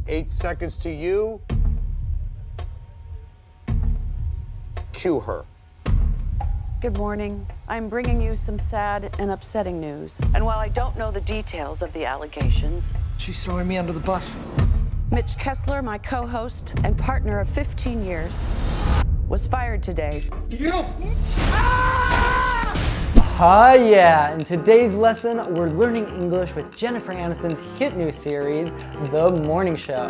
8 seconds to you. Cue her. Good morning. I'm bringing you some sad and upsetting news. And while I don't know the details of the allegations, She's throwing me under the bus. Mitch Kessler, my co-host and partner of 15 years, was fired today. Yeah, in today's lesson, we're learning English with Jennifer Aniston's hit new series, The Morning Show.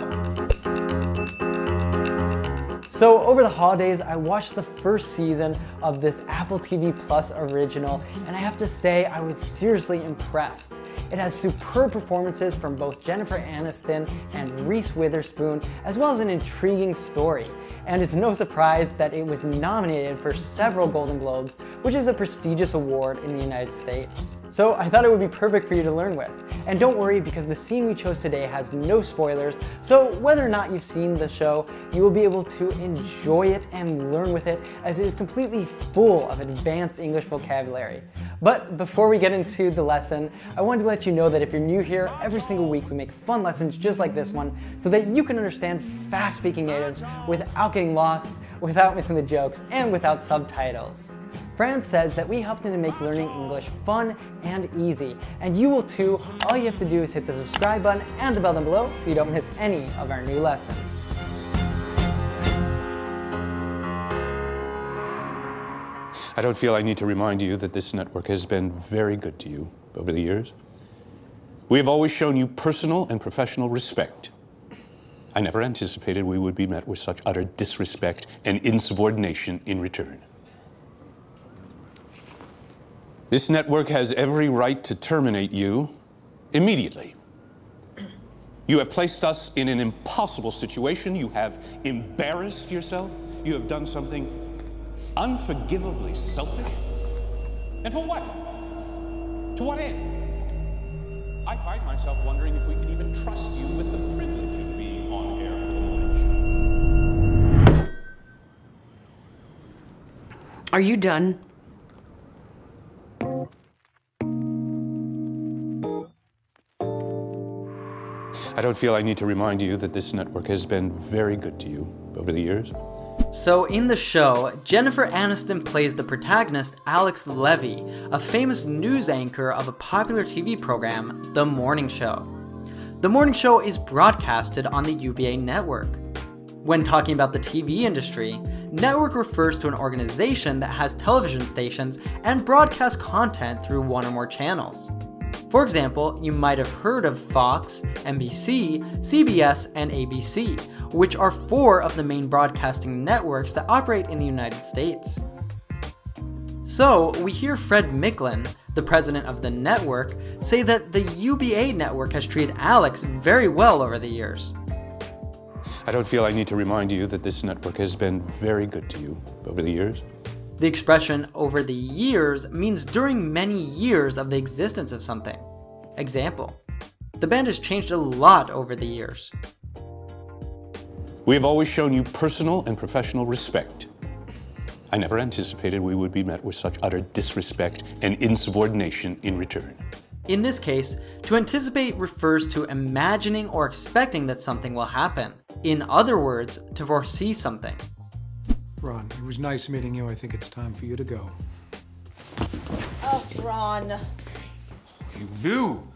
So over the holidays, I watched the first season of this Apple TV Plus original, and I have to say I was seriously impressed. It has superb performances from both Jennifer Aniston and Reese Witherspoon, as well as an intriguing story. And it's no surprise that it was nominated for several Golden Globes, which is a prestigious award in the United States. So I thought it would be perfect for you to learn with. And don't worry, because the scene we chose today has no spoilers, so whether or not you've seen the show, you will be able to enjoy it and learn with it, as it is completely full of advanced English vocabulary. But before we get into the lesson, I wanted to let you know that if you're new here, every single week we make fun lessons just like this one, so that you can understand fast-speaking natives without getting lost, without missing the jokes, and without subtitles. Fran says that we helped him to make learning English fun and easy, and you will too. All you have to do is hit the subscribe button and the bell down below so you don't miss any of our new lessons. I don't feel I need to remind you that this network has been very good to you over the years. We have always shown you personal and professional respect. I never anticipated we would be met with such utter disrespect and insubordination in return. This network has every right to terminate you immediately. You have placed us in an impossible situation. You have embarrassed yourself. You have done something unforgivably selfish. And for what? To what end? I find myself wondering if we can even trust you with the privilege of being on air for the morning show. Are you done? I don't feel I need to remind you that this network has been very good to you over the years. So in the show, Jennifer Aniston plays the protagonist Alex Levy, a famous news anchor of a popular TV program, The Morning Show. The Morning Show is broadcasted on the UBA network. When talking about the TV industry, network refers to an organization that has television stations and broadcasts content through one or more channels. For example, you might have heard of Fox, NBC, CBS, and ABC, which are 4 of the main broadcasting networks that operate in the United States. So, we hear Fred Micklin, the president of the network, say that the UBA network has treated Alex very well over the years. I don't feel I need to remind you that this network has been very good to you over the years. The expression "over the years" means during many years of the existence of something. Example: the band has changed a lot over the years. We have always shown you personal and professional respect. I never anticipated we would be met with such utter disrespect and insubordination in return. In this case, to anticipate refers to imagining or expecting that something will happen. In other words, to foresee something. Ron, it was nice meeting you. I think it's time for you to go. Oh, Ron. You knew.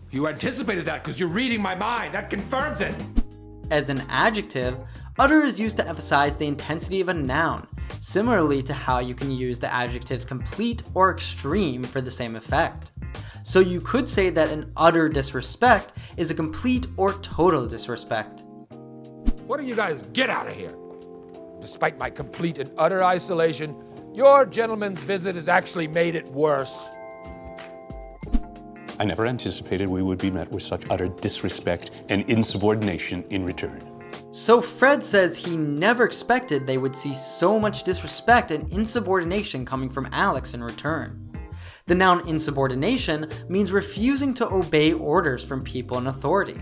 You anticipated that because you're reading my mind. That confirms it. As an adjective, utter is used to emphasize the intensity of a noun, similarly to how you can use the adjectives complete or extreme for the same effect. So you could say that an utter disrespect is a complete or total disrespect. What do you guys get out of here? Despite my complete and utter isolation, your gentleman's visit has actually made it worse. I never anticipated we would be met with such utter disrespect and insubordination in return. So Fred says he never expected they would see so much disrespect and insubordination coming from Alex in return. The noun insubordination means refusing to obey orders from people in authority.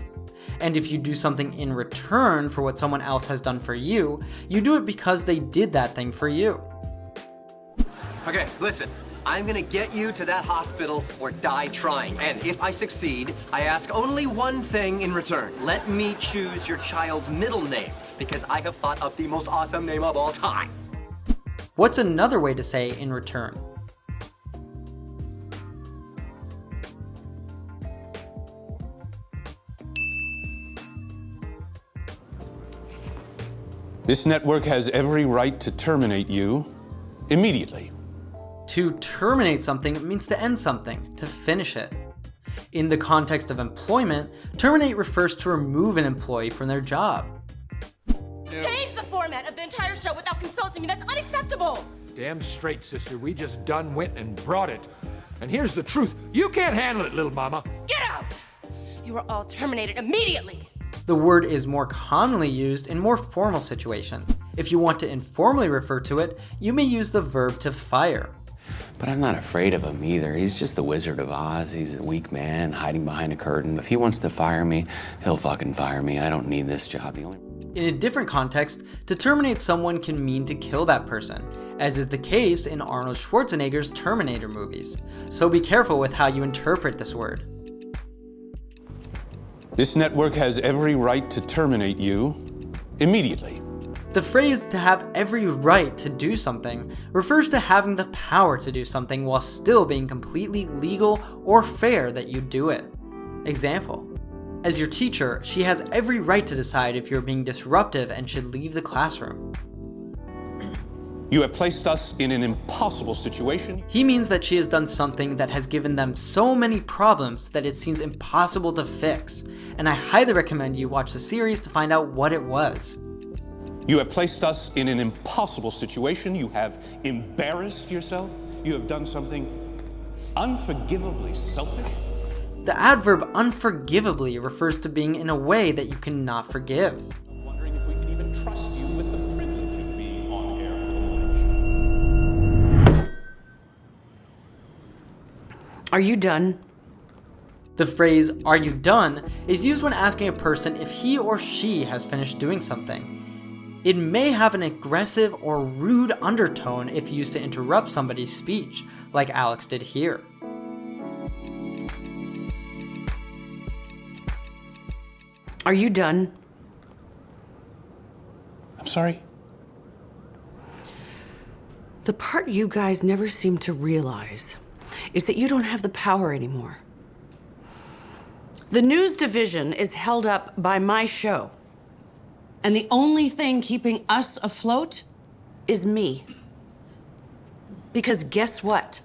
And if you do something in return for what someone else has done for you, you do it because they did that thing for you. Okay, listen. I'm gonna get you to that hospital or die trying. And if I succeed, I ask only one thing in return. Let me choose your child's middle name, because I have thought up the most awesome name of all time. What's another way to say in return? This network has every right to terminate you immediately. To terminate something means to end something, to finish it. In the context of employment, terminate refers to remove an employee from their job. Change the format of the entire show without consulting me. That's unacceptable. Damn straight, sister. We just done went and brought it. And here's the truth. You can't handle it, little mama. Get out! You are all terminated immediately. The word is more commonly used in more formal situations. If you want to informally refer to it, you may use the verb to fire. But I'm not afraid of him either. He's just the Wizard of Oz. He's a weak man hiding behind a curtain. If he wants to fire me, he'll fucking fire me. I don't need this job. In a different context, to terminate someone can mean to kill that person, as is the case in Arnold Schwarzenegger's Terminator movies. So be careful with how you interpret this word. This network has every right to terminate you immediately. The phrase "to have every right to do something" refers to having the power to do something while still being completely legal or fair that you do it. Example: as your teacher, she has every right to decide if you're being disruptive and should leave the classroom. You have placed us in an impossible situation. He means that she has done something that has given them so many problems that it seems impossible to fix, and I highly recommend you watch the series to find out what it was. You have placed us in an impossible situation. You have embarrassed yourself. You have done something unforgivably selfish. The adverb unforgivably refers to being in a way that you cannot forgive. I'm wondering if we can even trust you with the privilege of being on air for the morning show. Are you done? The phrase, "are you done?" is used when asking a person if he or she has finished doing something. It may have an aggressive or rude undertone if used to interrupt somebody's speech, like Alex did here. Are you done? I'm sorry? The part you guys never seem to realize is that you don't have the power anymore. The news division is held up by my show. And the only thing keeping us afloat is me. Because guess what?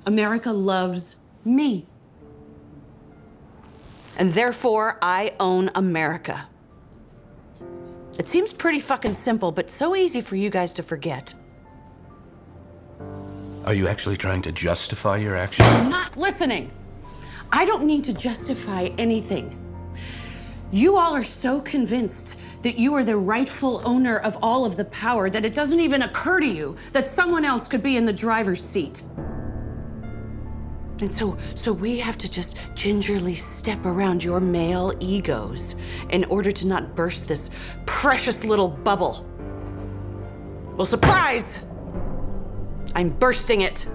America loves me. And therefore, I own America. It seems pretty fucking simple, but so easy for you guys to forget. Are you actually trying to justify your actions? I'm not listening. I don't need to justify anything. You all are so convinced that you are the rightful owner of all of the power that it doesn't even occur to you that someone else could be in the driver's seat. And so we have to just gingerly step around your male egos in order to not burst this precious little bubble. Well, surprise! I'm bursting it.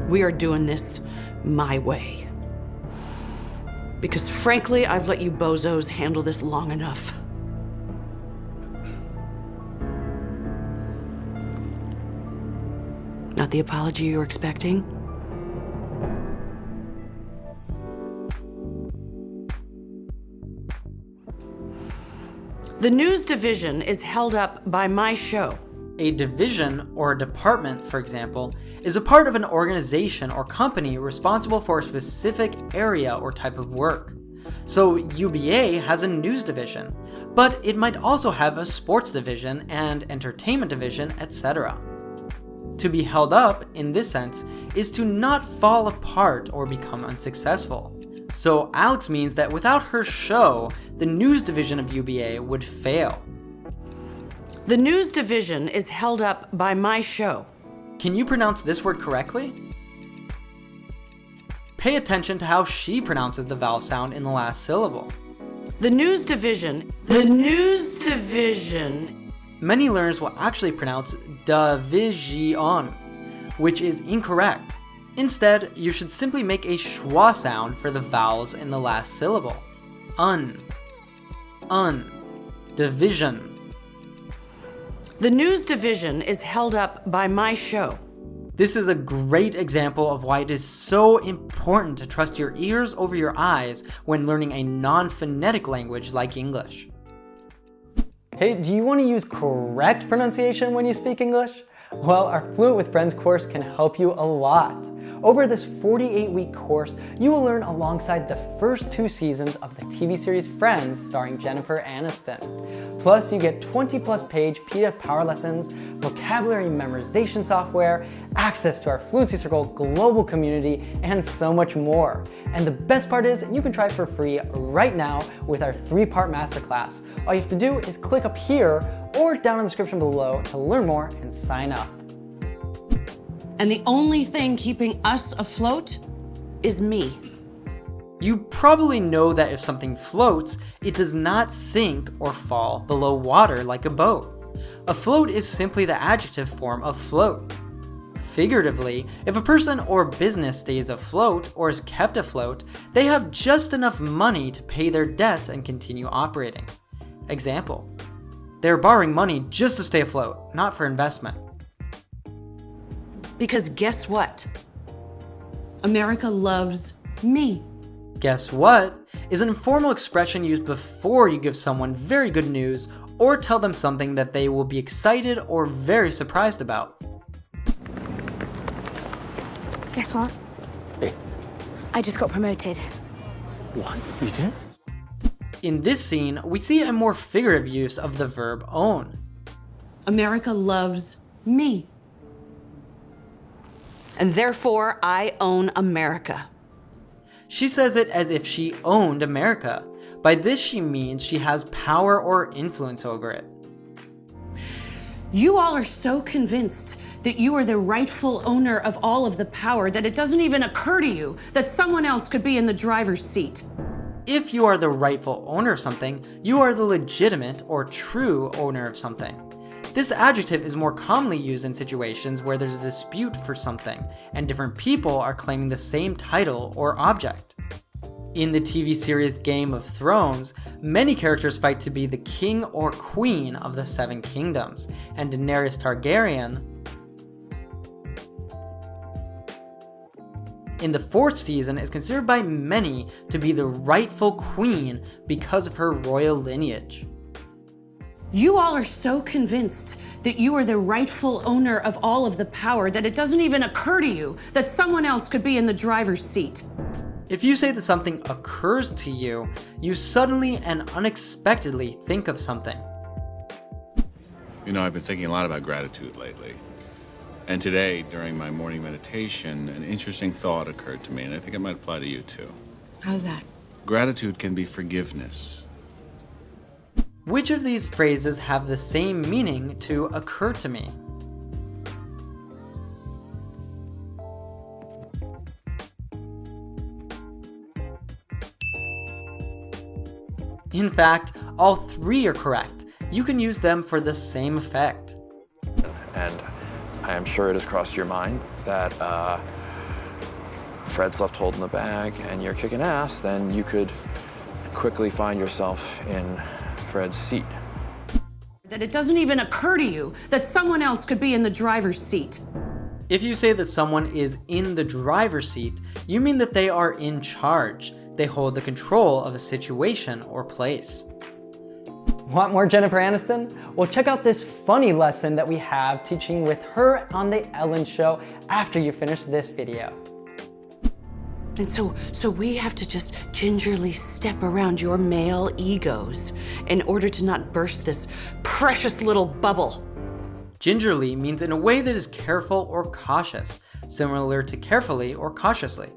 We are doing this my way. Because frankly, I've let you bozos handle this long enough. Not the apology you were expecting? The news division is held up by my show. A division or a department, for example, is a part of an organization or company responsible for a specific area or type of work. So UBA has a news division, but it might also have a sports division and entertainment division, etc. To be held up, in this sense, is to not fall apart or become unsuccessful. So Alex means that without her show, the news division of UBA would fail. The news division is held up by my show. Can you pronounce this word correctly? Pay attention to how she pronounces the vowel sound in the last syllable. The news division Many learners will actually pronounce division, which is incorrect. Instead, you should simply make a schwa sound for the vowels in the last syllable. Division. The news division is held up by my show. This is a great example of why it is so important to trust your ears over your eyes when learning a non-phonetic language like English. Hey, do you want to use correct pronunciation when you speak English? Well, our Fluent with Friends course can help you a lot. Over this 48-week course, you will learn alongside the first 2 seasons of the TV series Friends starring Jennifer Aniston. Plus, you get 20+ page PDF power lessons, vocabulary memorization software, access to our Fluency Circle global community, and so much more. And the best part is, you can try it for free right now with our 3-part masterclass. All you have to do is click up here or down in the description below to learn more and sign up. And the only thing keeping us afloat is me. You probably know that if something floats, it does not sink or fall below water like a boat. Afloat is simply the adjective form of float. Figuratively, if a person or business stays afloat or is kept afloat, they have just enough money to pay their debts and continue operating. Example: they're borrowing money just to stay afloat, not for investment. Because guess what? America loves me. Guess what is an informal expression used before you give someone very good news or tell them something that they will be excited or very surprised about. Guess what? Hey. I just got promoted. What? You did? In this scene, we see a more figurative use of the verb own. America loves me. And therefore, I own America. She says it as if she owned America. By this, she means she has power or influence over it. You all are so convinced that you are the rightful owner of all of the power that it doesn't even occur to you that someone else could be in the driver's seat. If you are the rightful owner of something, you are the legitimate or true owner of something. This adjective is more commonly used in situations where there's a dispute for something, and different people are claiming the same title or object. In the TV series Game of Thrones, many characters fight to be the king or queen of the 7 kingdoms, and Daenerys Targaryen in the 4th season is considered by many to be the rightful queen because of her royal lineage. You all are so convinced that you are the rightful owner of all of the power that it doesn't even occur to you that someone else could be in the driver's seat. If you say that something occurs to you, you suddenly and unexpectedly think of something. You know, I've been thinking a lot about gratitude lately. And today, during my morning meditation, an interesting thought occurred to me, and I think it might apply to you too. How's that? Gratitude can be forgiveness. Which of these phrases have the same meaning to occur to me? In fact, all 3 are correct. You can use them for the same effect. And I am sure it has crossed your mind that Fred's left holding the bag and you're kicking ass, then you could quickly find yourself in Fred's seat. That it doesn't even occur to you that someone else could be in the driver's seat. If you say that someone is in the driver's seat, you mean that they are in charge. They hold the control of a situation or place. Want more Jennifer Aniston? Well, check out this funny lesson that we have teaching with her on The Ellen Show after you finish this video. And so we have to just gingerly step around your male egos in order to not burst this precious little bubble. Gingerly means in a way that is careful or cautious, similar to carefully or cautiously.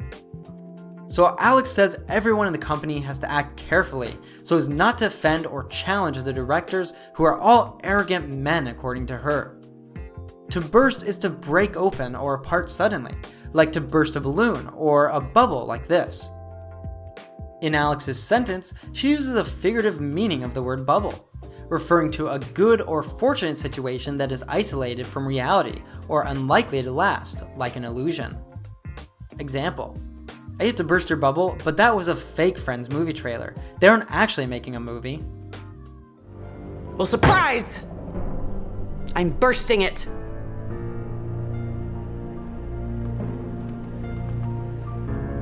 So Alex says everyone in the company has to act carefully so as not to offend or challenge the directors, who are all arrogant men according to her. To burst is to break open or apart suddenly, like to burst a balloon or a bubble like this. In Alex's sentence, she uses a figurative meaning of the word bubble. referring to a good or fortunate situation that is isolated from reality or unlikely to last, like an illusion. Example: I hate to burst your bubble, but that was a fake Friends movie trailer. They aren't actually making a movie. Well, surprise! I'm bursting it.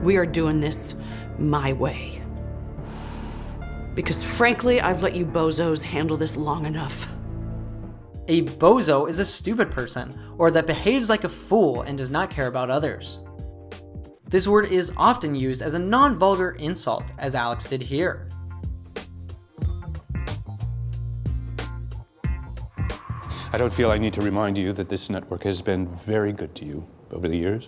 We are doing this my way. Because frankly, I've let you bozos handle this long enough. A bozo is a stupid person, or that behaves like a fool and does not care about others. This word is often used as a non-vulgar insult, as Alex did here. I don't feel I need to remind you that this network has been very good to you over the years.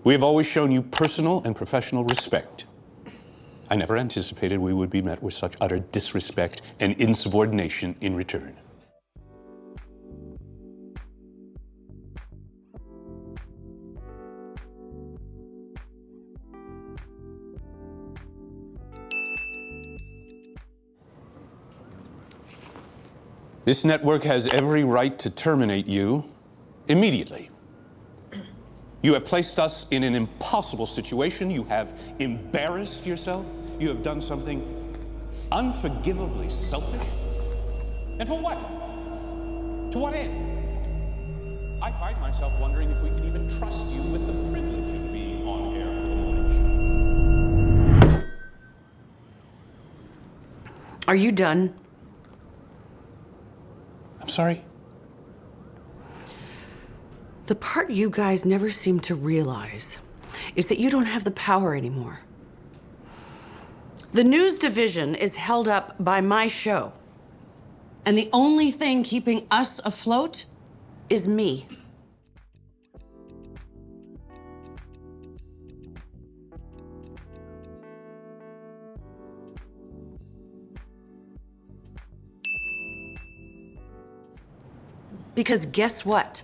We have always shown you personal and professional respect. I never anticipated we would be met with such utter disrespect and insubordination in return. This network has every right to terminate you immediately. You have placed us in an impossible situation. You have embarrassed yourself. You have done something unforgivably selfish. And for what? To what end? I find myself wondering if we can even trust you with the privilege of being on air for the morning show. Are you done? I'm sorry? The part you guys never seem to realize is that you don't have the power anymore. The news division is held up by my show. And the only thing keeping us afloat is me. Because guess what?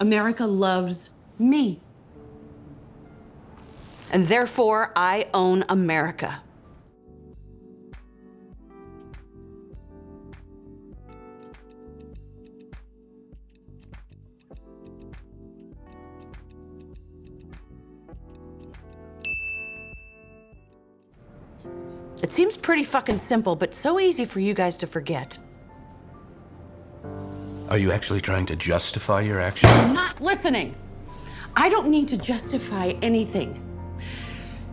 America loves me. And therefore, I own America. It seems pretty fucking simple, but so easy for you guys to forget. Are you actually trying to justify your actions? I'm not listening. I don't need to justify anything.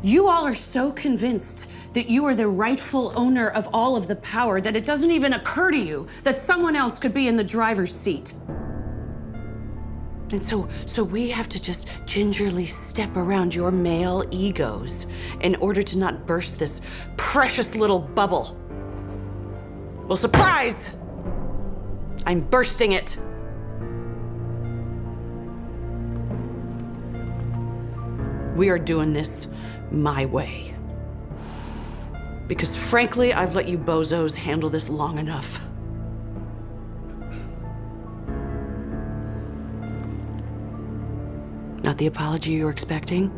You all are so convinced that you are the rightful owner of all of the power that it doesn't even occur to you that someone else could be in the driver's seat. And so we have to just gingerly step around your male egos in order to not burst this precious little bubble. Well, surprise! I'm bursting it. We are doing this my way. Because frankly, I've let you bozos handle this long enough. Not the apology you were expecting?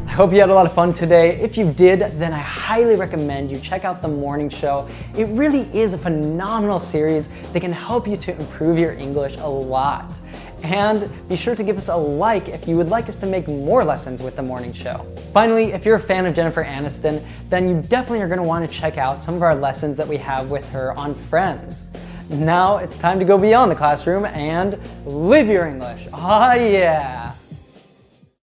I hope you had a lot of fun today. If you did, then I highly recommend you check out The Morning Show. It really is a phenomenal series that can help you to improve your English a lot. And be sure to give us a like if you would like us to make more lessons with The Morning Show. Finally, if you're a fan of Jennifer Aniston, then you definitely are going to want to check out some of our lessons that we have with her on Friends. Now it's time to go beyond the classroom and live your English. Oh yeah!